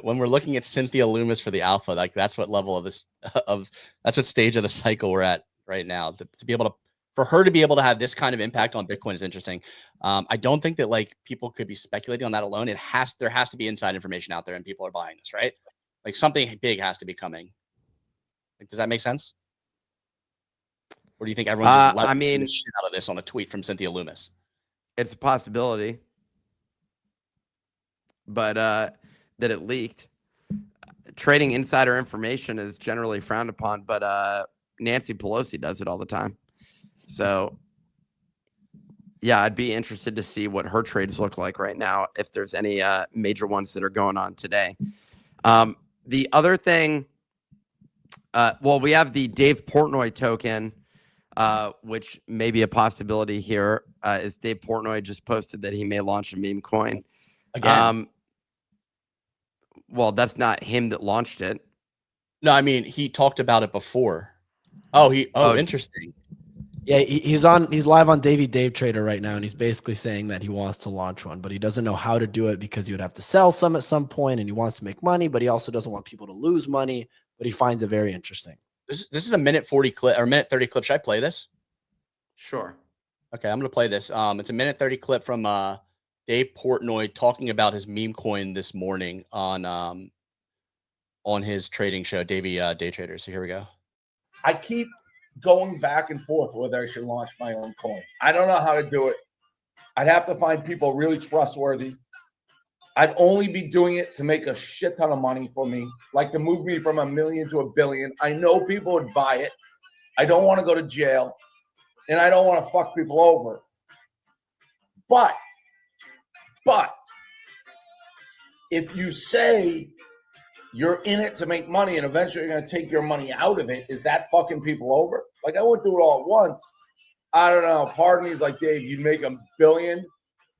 when we're looking at Cynthia Lummis for the alpha, like that's what level of this that's what stage of the cycle we're at right now. To be able to for her to be able to have this kind of impact on Bitcoin is interesting. I don't think that like people could be speculating on that alone. There has to be inside information out there, and people are buying this, right? Like something big has to be coming. Like, does that make sense? Or do you think everyone's just I mean, the shit out of this on a tweet from Cynthia Lummis? It's a possibility, but that it leaked. Trading insider information is generally frowned upon, but Nancy Pelosi does it all the time. So, yeah, I'd be interested to see what her trades look like right now, if there's any major ones that are going on today. The other thing, well, we have the Dave Portnoy token, which may be a possibility here, is Dave Portnoy just posted that he may launch a Memecoin. Again. Well, that's not him that launched it. No, I mean, he talked about it before. Oh, interesting. Yeah, he's live on Dave Trader right now, and he's basically saying that he wants to launch one, but he doesn't know how to do it because he would have to sell some at some point, and he wants to make money, but he also doesn't want people to lose money, but he finds it very interesting. This is a minute 40 clip or minute 30 clip. Should I play this? Sure. Okay, I'm gonna play this. It's a minute 30 clip from Dave Portnoy talking about his Memecoin this morning on his trading show, Davey Day Trader. So here we go. I keep going back and forth whether I should launch my own coin. I don't know how to do it. I'd have to find people really trustworthy. I'd only be doing it to make a shit ton of money for me, like to move me from $1 million to $1 billion. I know people would buy it. I don't want to go to jail, and I don't want to fuck people over. But if you say you're in it to make money and eventually you're going to take your money out of it, is that fucking people over? Like, I wouldn't do it all at once. I don't know. Part of me is like, Dave, you'd make $1 billion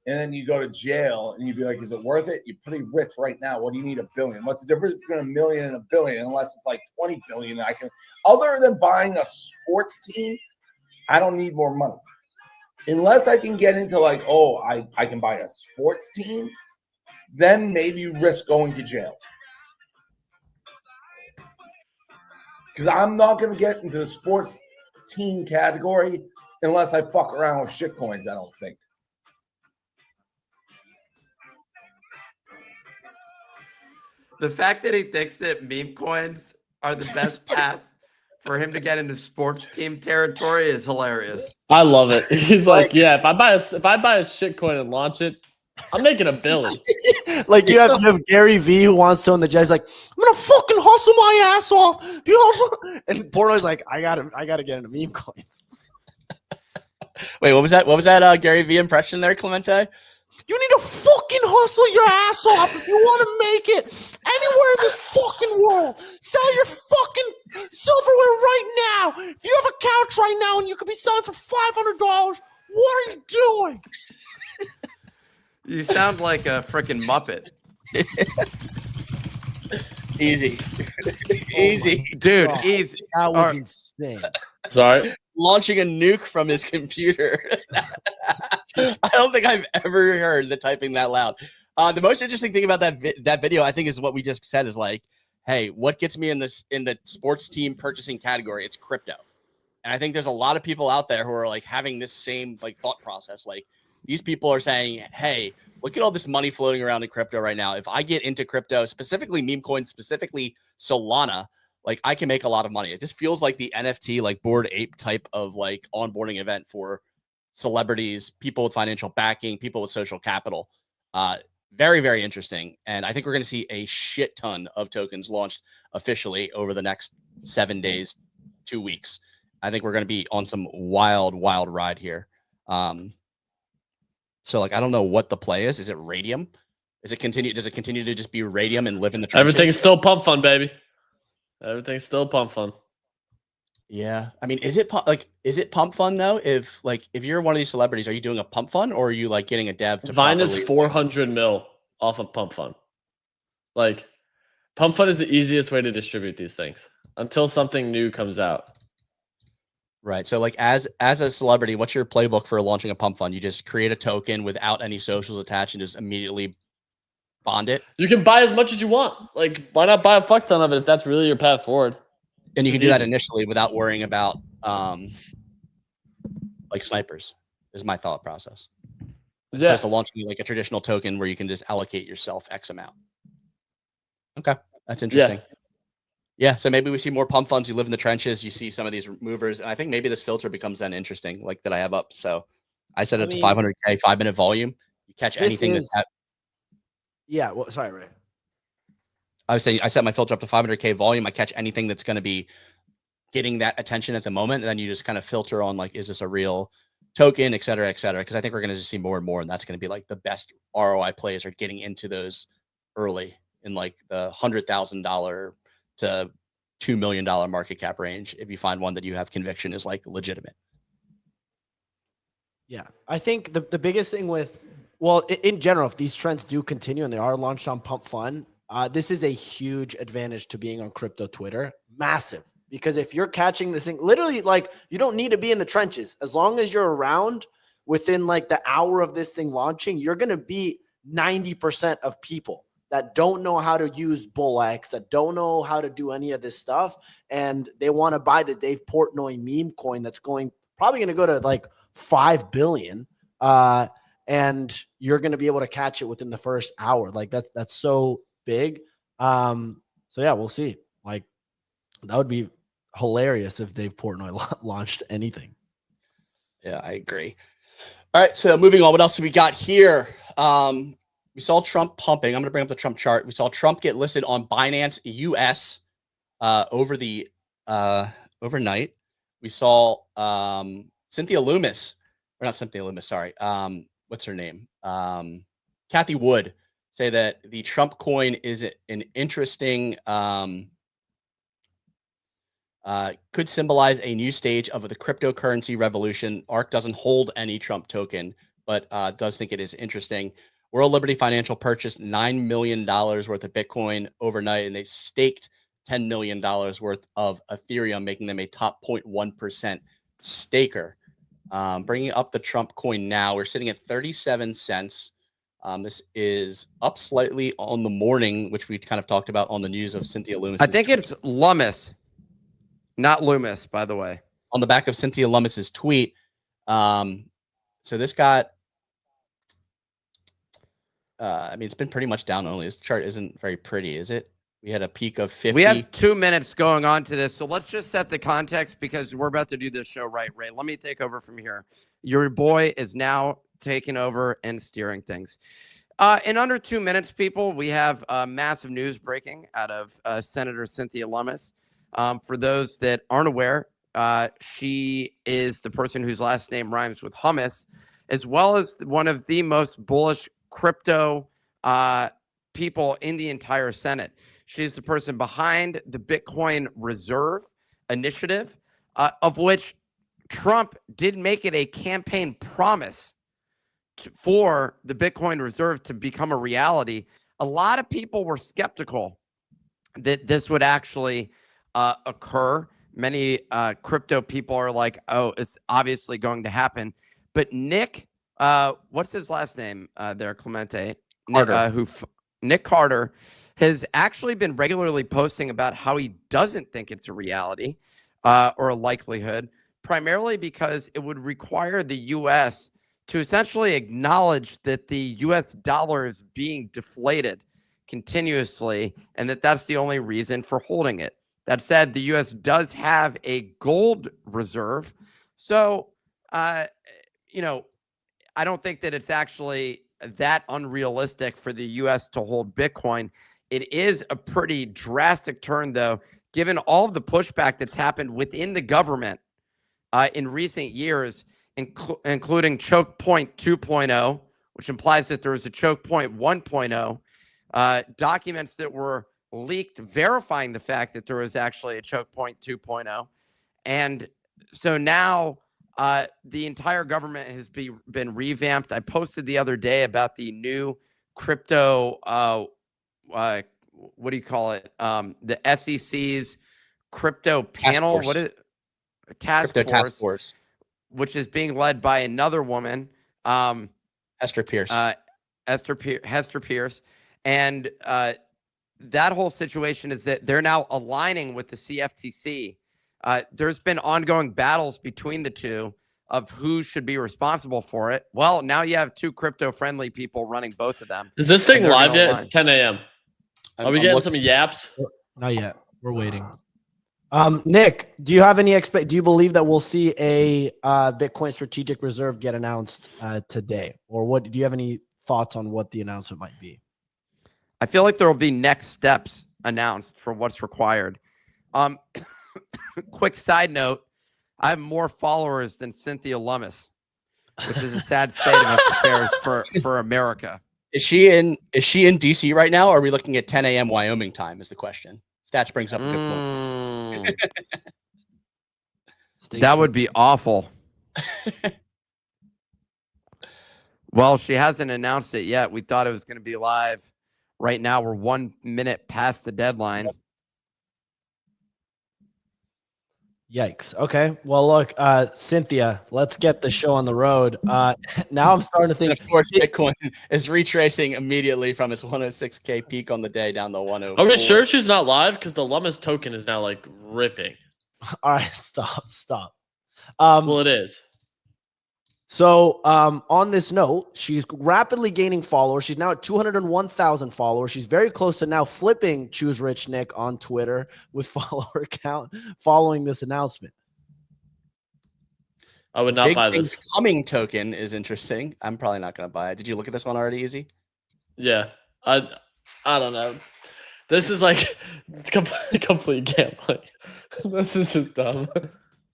and then you go to jail and you'd be like, is it worth it? You're pretty rich right now. What do you need $1 billion? What's the difference between $1 million and $1 billion? Unless it's like 20 billion. Other than buying a sports team, I don't need more money. Unless I can get into like, oh, I can buy a sports team, then maybe you risk going to jail. Because I'm not going to get into the sports team category unless I fuck around with shit coins, I don't think. The fact that he thinks that meme coins are the best path for him to get into sports team territory is hilarious. I love it. He's like, yeah, if I buy a shit coin and launch it, I'm making $1 billion. Like you have Gary V who wants to own the Jets. Like, I'm gonna fucking hustle my ass off. And Portnoy's like, I gotta get into meme coins. Wait, what was that? What was that Gary V impression there, Clemente? You need to fucking hustle your ass off if you want to make it anywhere in this fucking world. Sell your fucking silverware right now. If you have a couch right now and you could be selling for $500, what are you doing? You sound like a freaking Muppet. Easy. Easy. Dude, easy. That was insane. Sorry. Launching a nuke from his computer. I don't think I've ever heard the typing that loud. The most interesting thing about that video, I think, is what we just said is like, hey, what gets me in the sports team purchasing category? It's crypto. And I think there's a lot of people out there who are like having this same like thought process. Like these people are saying, hey, look at all this money floating around in crypto right now. If I get into crypto, specifically meme coins, specifically Solana, like I can make a lot of money. It just feels like the NFT, like Bored Ape type of like onboarding event for celebrities, people with financial backing, people with social capital. Very, very interesting. And I think we're going to see a shit ton of tokens launched officially over the next 7 days, 2 weeks. I think we're going to be on some wild, wild ride here. So like, I don't know what the play is. Is it Radium? Does it continue to just be Radium and live in the trenches? Everything's still pump fun, baby. Everything's still pump fun. Yeah. I mean, is it pump fun though? If you're one of these celebrities, are you doing a pump fun or are you like getting a dev to Vine is 400 mil off of pump fun. Like pump fun is the easiest way to distribute these things until something new comes out. Right. So like as a celebrity, what's your playbook for launching a pump fund? You just create a token without any socials attached and just immediately bond it. You can buy as much as you want. Like, why not buy a fuck ton of it if that's really your path forward? And you It's can do that easy. initially without worrying about like snipers, is my thought process. As opposed to launching like a traditional token where you can just allocate yourself X amount. Okay, that's interesting. Yeah, so maybe we see more pump funds. You live in the trenches, you see some of these movers, and I think maybe this filter becomes then interesting, like that I have up. So I set it to 500K, 5-minute volume. You catch anything that's yeah. Well, sorry, Ray. I was saying I set my filter up to 500K volume. I catch anything that's going to be getting that attention at the moment, and then you just kind of filter on like, is this a real token, et cetera, et cetera. Because I think we're going to just see more and more, and that's going to be like the best ROI plays are getting into those early in like the $100,000 to $2 million market cap range. If you find one that you have conviction is like legitimate. Yeah, I think the biggest thing with, well, in general, if these trends do continue and they are launched on Pump Fun, this is a huge advantage to being on crypto Twitter. Massive. Because if you're catching this thing, literally, like, you don't need to be in the trenches. As long as you're around within like the hour of this thing launching, you're going to beat 90% of people that don't know how to use BullX, that don't know how to do any of this stuff. And they want to buy the Dave Portnoy meme coin that's probably going to go to like 5 billion. And you're going to be able to catch it within the first hour. Like that's so big. So yeah, we'll see. Like, that would be hilarious if Dave Portnoy launched anything. Yeah, I agree. All right, so moving on. What else do we got here? We saw Trump pumping. I'm going to bring up the Trump chart. We saw Trump get listed on Binance US over the overnight. We saw Cynthia Lummis, or not Cynthia Lummis, sorry. What's her name? Kathy Wood say that the Trump coin is an interesting, could symbolize a new stage of the cryptocurrency revolution. ARK doesn't hold any Trump token, but does think it is interesting. World Liberty Financial purchased $9 million worth of Bitcoin overnight, and they staked $10 million worth of Ethereum, making them a top 0.1% staker. Bringing up the Trump coin now, we're sitting at 37 cents. This is up slightly on the morning, which we kind of talked about on the news of Cynthia Lummis. I think it's Lummis, not Lummis, by the way. On the back of Cynthia Lummis's tweet. So this got, I mean, it's been pretty much down only. This chart isn't very pretty, is it? We had a peak of 50. We have 2 minutes going on to this, so let's just set the context because we're about to do this show right, Ray. Let me take over from here. Your boy is now taking over and steering things. In under 2 minutes, people, we have massive news breaking out of Senator Cynthia Lummis. For those that aren't aware, she is the person whose last name rhymes with hummus, as well as one of the most bullish crypto people in the entire Senate. She's the person behind the Bitcoin Reserve initiative, of which Trump did make it a campaign promise for the Bitcoin Reserve to become a reality. A lot of people were skeptical that this would actually occur. Many crypto people are like, oh, it's obviously going to happen. But Nick, what's his last name there, Clemente? Carter. Nick Carter has actually been regularly posting about how he doesn't think it's a reality or a likelihood, primarily because it would require the U.S. to essentially acknowledge that the U.S. dollar is being deflated continuously and that that's the only reason for holding it. That said, the U.S. does have a gold reserve. So, I don't think that it's actually that unrealistic for the U.S. to hold Bitcoin. It is a pretty drastic turn, though, given all of the pushback that's happened within the government in recent years, including choke point 2.0, which implies that there was a choke point 1.0, documents that were leaked verifying the fact that there was actually a choke point 2.0. And so now the entire government has been revamped. I posted the other day about the new crypto, what do you call it? The SEC's crypto panel. What is it? Task Force, which is being led by another woman, Hester Pierce. Hester Pierce. And that whole situation is that they're now aligning with the CFTC. There's been ongoing battles between the two of who should be responsible for it. Well, now you have two crypto-friendly people running both of them. Is this thing they're live gonna yet? align. It's 10 a.m. Are we getting some yaps? Not yet. We're waiting. Nick, do you have any do you believe that we'll see a Bitcoin strategic reserve get announced today? Or what do you have any thoughts on what the announcement might be? I feel like there will be next steps announced for what's required. Quick side note, I have more followers than Cynthia Lummis, which is a sad state of affairs for America. Is she in DC right now? Or are we looking at 10 a.m. Wyoming time is the question. Stats brings up a good point. That would be awful. Well, she hasn't announced it yet. We thought it was going to be live. Right now, we're 1 minute past the deadline. Yikes. Okay. Well, look, Cynthia, let's get the show on the road. Now I'm starting to think. And of course, Bitcoin is retracing immediately from its 106K peak on the day down to 104. Are we sure she's not live? Because the Lummis token is now like ripping. All right. Stop. Well, it is. So on this note, she's rapidly gaining followers. She's now at 201,000 followers. She's very close to now flipping Choose Rich Nick on Twitter with follower count following this announcement. I would not Big buy Things this. Coming token is interesting. I'm probably not going to buy it. Did you look at this one already, Easy? Yeah. I don't know. This is like complete gambling. This is just dumb.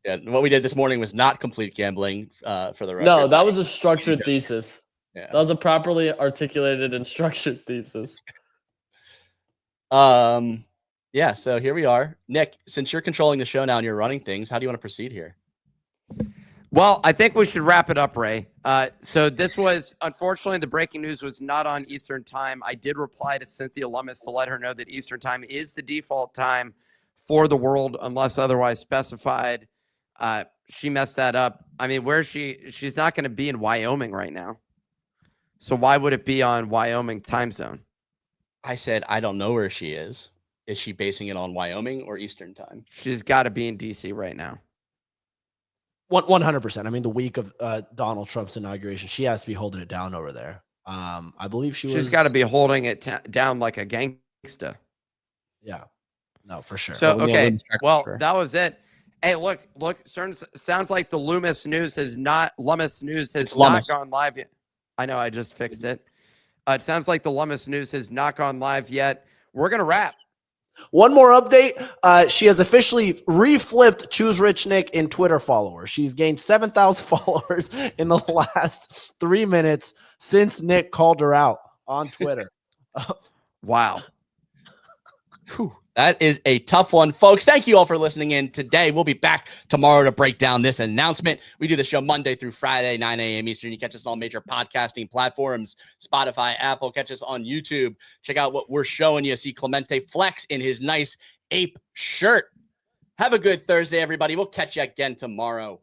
Yeah, what we did this morning was not complete gambling for the record. No, that was a structured thesis. Yeah. That was a properly articulated and structured thesis. Yeah, so here we are. Nick, since you're controlling the show now and you're running things, how do you want to proceed here? Well, I think we should wrap it up, Ray. So this was, unfortunately, the breaking news was not on Eastern time. I did reply to Cynthia Lummis to let her know that Eastern time is the default time for the world unless otherwise specified. She messed that up. I mean, she's not going to be in Wyoming right now. So why would it be on Wyoming time zone? I said, I don't know where she is. Is she basing it on Wyoming or Eastern time? She's got to be in DC right now. 100%. I mean, the week of Donald Trump's inauguration, she has to be holding it down over there. I believe she's got to be holding it down like a gangsta. Yeah, no, for sure. So, okay. Well, sure. that was it. Hey, look, sounds like the Lummis news has not gone live yet. I know, I just fixed it. It sounds like the Lummis news has not gone live yet. We're going to wrap. One more update. She has officially reflipped Choose Rich Nick in Twitter followers. She's gained 7,000 followers in the last 3 minutes since Nick called her out on Twitter. Wow. Whew. That is a tough one, folks. Thank you all for listening in today. We'll be back tomorrow to break down this announcement. We do the show Monday through Friday, 9 a.m. Eastern. You catch us on all major podcasting platforms, Spotify, Apple. Catch us on YouTube. Check out what we're showing you. See Clemente flex in his nice ape shirt. Have a good Thursday, everybody. We'll catch you again tomorrow.